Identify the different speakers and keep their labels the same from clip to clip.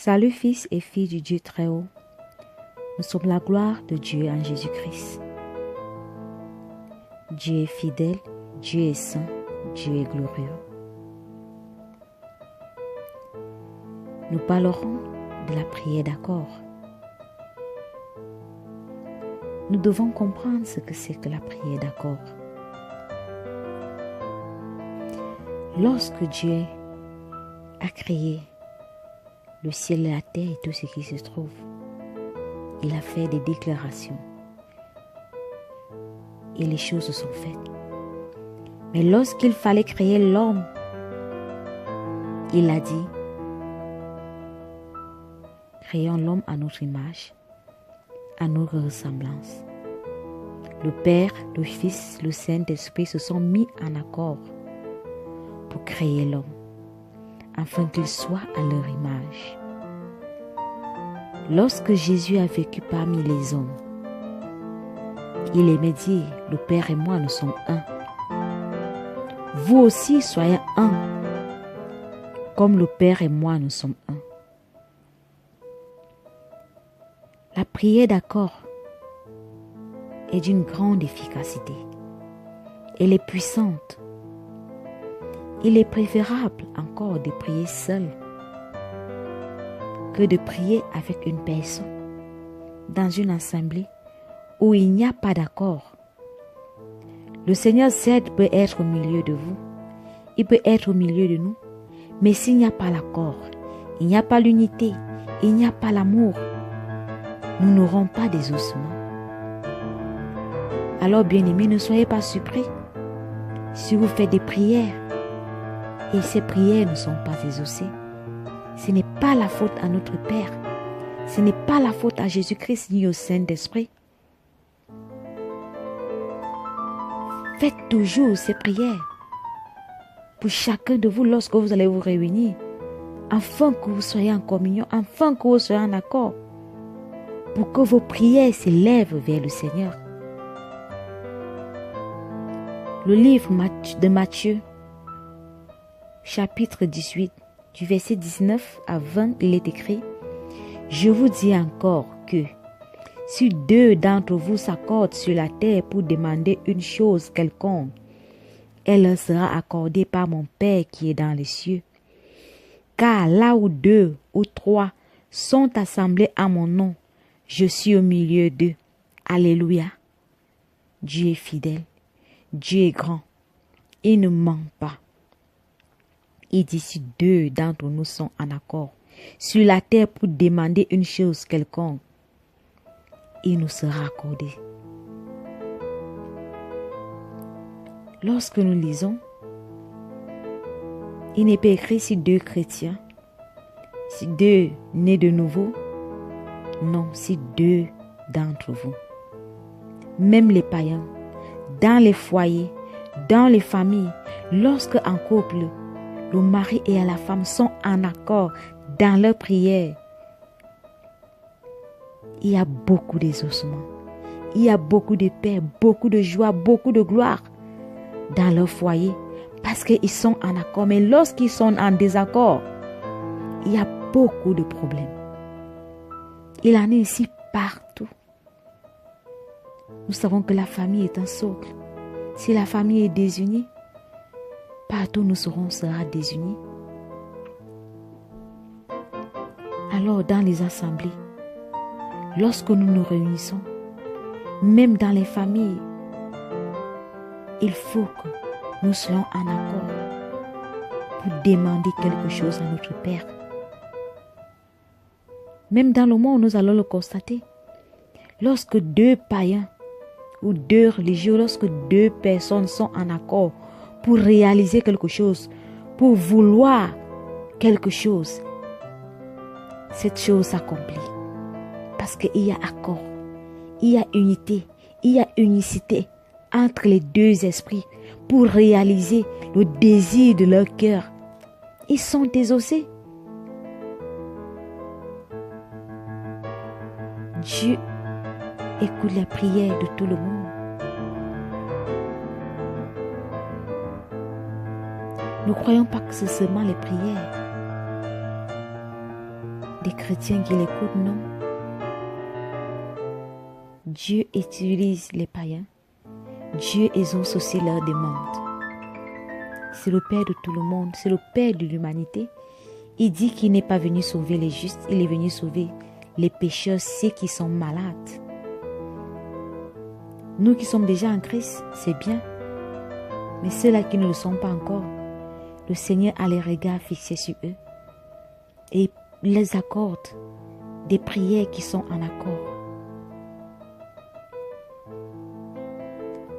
Speaker 1: Salut fils et filles du Dieu très haut. Nous sommes la gloire de Dieu en Jésus-Christ. Dieu est fidèle, Dieu est saint, Dieu est glorieux. Nous parlerons de la prière d'accord. Nous devons comprendre ce que c'est que la prière d'accord. Lorsque Dieu a créé le ciel et la terre et tout ce qui se trouve, il a fait des déclarations. Et les choses se sont faites. Mais lorsqu'il fallait créer l'homme, il a dit, créons l'homme à notre image, à notre ressemblance. Le Père, le Fils, le Saint-Esprit se sont mis en accord pour créer l'homme, afin qu'il soit à leur image. Lorsque Jésus a vécu parmi les hommes, il aimait dire, le Père et moi nous sommes un. Vous aussi soyez un, comme le Père et moi nous sommes un. La prière d'accord est d'une grande efficacité. Elle est puissante. Il est préférable encore de prier seul que de prier avec une personne dans une assemblée où il n'y a pas d'accord. Le Seigneur certes peut être au milieu de vous, il peut être au milieu de nous, mais s'il n'y a pas l'accord, il n'y a pas l'unité, il n'y a pas l'amour, nous n'aurons pas des ossements. Alors bien-aimés, ne soyez pas surpris si vous faites des prières et ces prières ne sont pas exaucées. Ce n'est pas la faute à notre Père, ce n'est pas la faute à Jésus-Christ ni au Saint-Esprit. Faites toujours ces prières pour chacun de vous lorsque vous allez vous réunir, afin que vous soyez en communion, afin que vous soyez en accord, pour que vos prières s'élèvent vers le Seigneur. Le livre de Matthieu, chapitre 18, du verset 19 à 20, il est écrit, « Je vous dis encore que, si deux d'entre vous s'accordent sur la terre pour demander une chose quelconque, elle leur sera accordée par mon Père qui est dans les cieux. Car là où deux ou trois sont assemblés à mon nom, je suis au milieu d'eux. Alléluia. Dieu est fidèle. Dieu est grand. Il ne ment pas. Il dit si deux d'entre nous sont en accord sur la terre pour demander une chose quelconque, il nous sera accordé. Lorsque nous lisons, il n'est pas écrit si deux chrétiens, si deux nés de nouveau, non, si deux d'entre vous. Même les païens, dans les foyers, dans les familles, lorsque en couple, le mari et la femme sont en accord dans leur prière, il y a beaucoup d'exaucement, il y a beaucoup de paix, beaucoup de joie, beaucoup de gloire dans leur foyer parce qu'ils sont en accord. Mais lorsqu'ils sont en désaccord, il y a beaucoup de problèmes. Il en est ici partout. Nous savons que la famille est un socle. Si la famille est désunie, partout nous sera désunis. Alors dans les assemblées, lorsque nous nous réunissons, même dans les familles, il faut que nous soyons en accord pour demander quelque chose à notre Père. Même dans le monde, nous allons le constater. Lorsque deux païens ou deux religieux, lorsque deux personnes sont en accord pour réaliser quelque chose, pour vouloir quelque chose, cette chose s'accomplit. Parce qu'il y a accord, il y a unité, il y a unicité entre les deux esprits pour réaliser le désir de leur cœur. Ils sont exaucés. Dieu écoute la prière de tout le monde. Ne croyons pas que c'est seulement les prières. des chrétiens qui l'écoutent, non. Dieu utilise les païens. Dieu exauce aussi leurs demandes. C'est le Père de tout le monde, c'est le Père de l'humanité. Il dit qu'il n'est pas venu sauver les justes, il est venu sauver les pécheurs, ceux qui sont malades. Nous qui sommes déjà en Christ, c'est bien. Mais ceux-là qui ne le sont pas encore, le Seigneur a les regards fixés sur eux et il les accorde des prières qui sont en accord.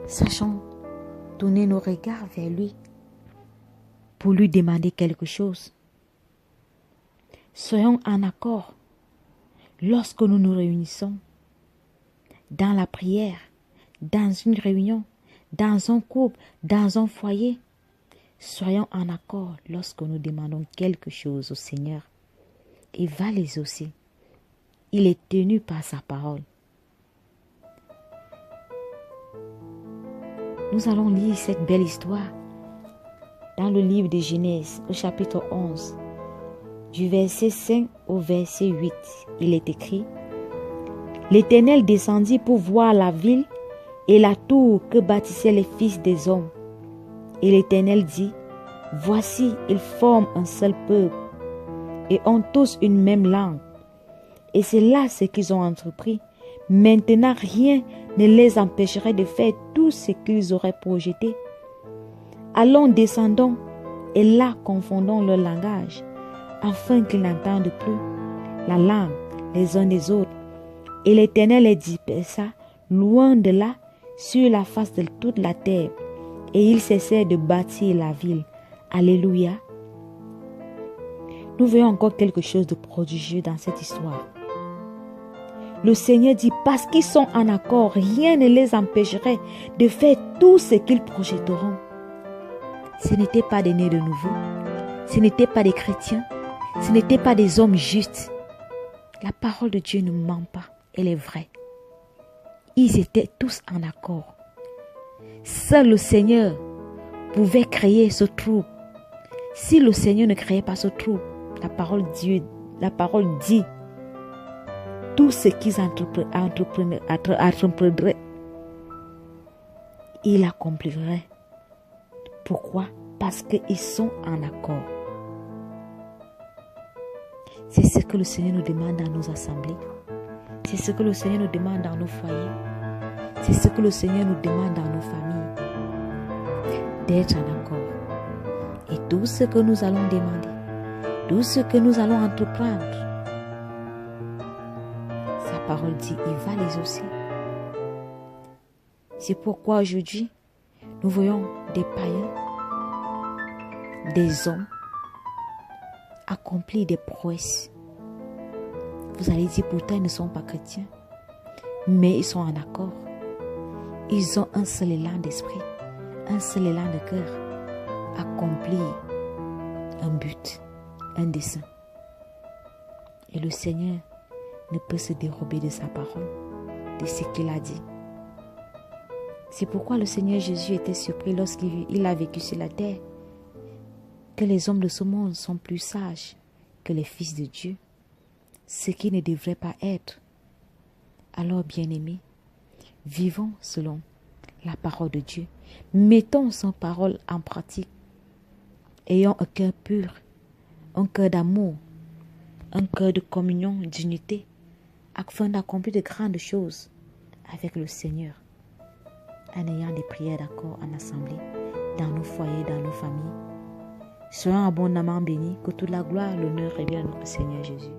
Speaker 1: Sachons tourner nos regards vers lui pour lui demander quelque chose. Soyons en accord lorsque nous nous réunissons dans la prière, dans une réunion, dans un couple, dans un foyer. Soyons en accord lorsque nous demandons quelque chose au Seigneur. Il va les exaucer. Il est tenu par sa parole. Nous allons lire cette belle histoire dans le livre de Genèse, au chapitre 11, du verset 5 au verset 8. Il est écrit: L'Éternel descendit pour voir la ville et la tour que bâtissaient les fils des hommes. Et l'Éternel dit: Voici, ils forment un seul peuple et ont tous une même langue. Et c'est là ce qu'ils ont entrepris. Maintenant, rien ne les empêcherait de faire tout ce qu'ils auraient projeté. Allons, descendons, et là confondons leur langage, afin qu'ils n'entendent plus la langue les uns des autres. Et l'Éternel les dispersa loin de là, sur la face de toute la terre, et ils cessèrent de bâtir la ville. Alléluia. Nous voyons encore quelque chose de prodigieux dans cette histoire. Le Seigneur dit, parce qu'ils sont en accord, rien ne les empêcherait de faire tout ce qu'ils projetteront. Ce n'étaient pas des nés de nouveau, ce n'étaient pas des chrétiens, ce n'étaient pas des hommes justes. La parole de Dieu ne ment pas, elle est vraie. Ils étaient tous en accord. Seul le Seigneur pouvait créer ce trouble. Si le Seigneur ne créait pas ce trouble, la parole dit, tout ce qu'ils entreprendraient, il accomplirait. Pourquoi? Parce qu'ils sont en accord. C'est ce que le Seigneur nous demande dans nos assemblées. C'est ce que le Seigneur nous demande dans nos foyers. C'est ce que le Seigneur nous demande dans nos familles. D'être en accord. Et tout ce que nous allons demander, tout ce que nous allons entreprendre, sa parole dit, il va les exaucer. C'est pourquoi aujourd'hui, nous voyons des païens, des hommes accomplir des prouesses. Vous allez dire, pourtant ils ne sont pas chrétiens, mais ils sont en accord. Ils ont un seul élan d'esprit, un seul élan de cœur, accomplir un but, un dessein. Et le Seigneur ne peut se dérober de sa parole, de ce qu'il a dit. C'est pourquoi le Seigneur Jésus était surpris lorsqu'il a vécu sur la terre, que les hommes de ce monde sont plus sages que les fils de Dieu, ce qui ne devrait pas être. Alors, bien-aimés, vivons selon la parole de Dieu. Mettons son parole en pratique. Ayons un cœur pur, un cœur d'amour, un cœur de communion, d'unité, afin d'accomplir de grandes choses avec le Seigneur, en ayant des prières d'accord en assemblée, dans nos foyers, dans nos familles. Soyons abondamment bénis, que toute la gloire, l'honneur revienne à notre Seigneur Jésus.